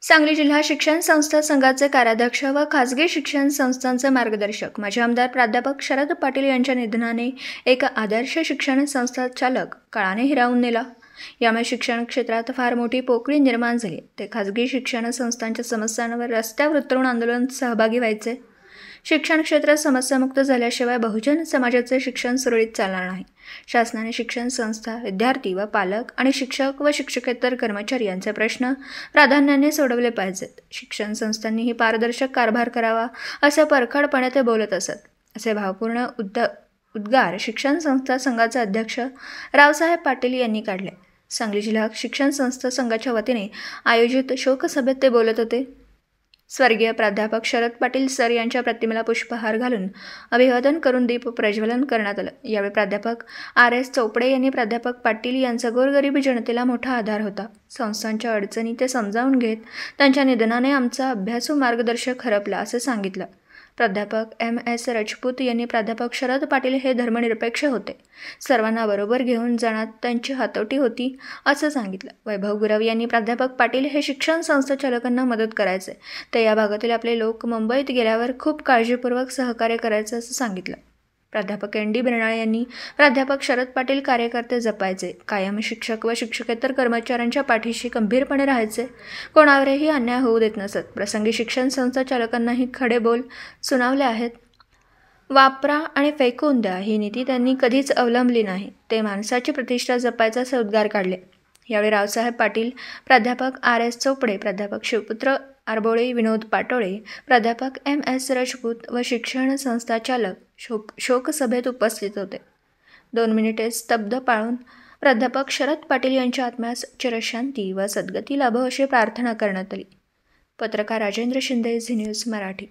सांगली जिल्हा शिक्षण संस्था संघाचे कार्याध्यक्ष व खासगी शिक्षण संस्थांचे मार्गदर्शक माजी आमदार प्राध्यापक शरद पाटील यांच्या निधनाने एक आदर्श शिक्षण संस्था चालक काळाने हिरावून नेला। यामुळे शिक्षण क्षेत्रात फार मोठी पोकळी निर्माण झाली। ते खासगी शिक्षण संस्थांच्या समस्यांवर रस्त्यावर उतरून आंदोलनात सहभागी व्हायचे। शिक्षण क्षेत्र समस्यामुक्त झाल्याशिवाय बहुजन समाजाचे शिक्षण सुरळीत चालणार नाही। शासनाने शिक्षण संस्था, विद्यार्थी व पालक आणि शिक्षक व शिक्षकेतर कर्मचारी यांचे प्रश्न प्राधान्याने सोडवले पाहिजेत। शिक्षण संस्थांनीही पारदर्शक कारभार करावा असे परखडपणे ते बोलत असत। असे भावपूर्ण उद्गार शिक्षण संस्था संघाचे अध्यक्ष रावसाहेब पाटील यांनी काढले। सांगली जिल्हा शिक्षण संस्था संघाच्या वतीने आयोजित शोकसभेत ते बोलत होते। स्वर्गीय प्राध्यापक शरद पाटील सर यांच्या प्रतिमेला पुष्पहार घालून अभिवादन करून दीप प्रज्वलन करण्यात आलं। यावेळी प्राध्यापक RS चोपडे यांनी प्राध्यापक पाटील यांचा गोरगरिबी जनतेला मोठा आधार होता। संस्थांच्या अडचणी ते समजावून घेत त्यांच्या निधनाने आमचा अभ्यासू मार्गदर्शक हरपला असे सांगितलं। प्राध्यापक MS राजपूत यांनी प्राध्यापक शरद पाटील हे धर्मनिरपेक्ष होते, सर्वांना बरोबर घेऊन जाण्यात त्यांची हातोटी होती असं सांगितलं। वैभव गुरव यांनी प्राध्यापक पाटील हे शिक्षण संस्था चालकांना मदत करायचे, ते या भागातील आपले लोक मुंबईत गेल्यावर खूप काळजीपूर्वक सहकार्य करायचं असं सांगितलं। प्राध्यापक ND बिरनाळे यांनी प्राध्यापक शरद पाटील कार्यकर्ते जपायचे, कायम शिक्षक व शिक्षकेतर कर्मचाऱ्यांच्या पाठीशी खंबीरपणे राहायचे, कोणावरही अन्याय होऊ देत नसत। प्रसंगी शिक्षण संस्था चालकांनाही खडे बोल सुनावले आहेत। वापरा आणि फेकून द्या ही नीती त्यांनी कधीच अवलंबली नाही। ते माणसाची प्रतिष्ठा जपायचा असे उद्गार काढले। यावेळी रावसाहेब पाटील, प्राध्यापक RS चोपडे, प्राध्यापक शिवपुत्र आरबोळे, विनोद पाटोळे, प्राध्यापक MS राजपूत व शिक्षण संस्था चालक शोकसभेत उपस्थित होते। 2 मिनिटे स्तब्ध पाळून प्राध्यापक शरद पाटील यांच्या आत्म्यास चिरशांती व सद्गती लाभो अशी प्रार्थना करण्यात आली। पत्रकार राजेंद्र शिंदे, झी न्यूज मराठी।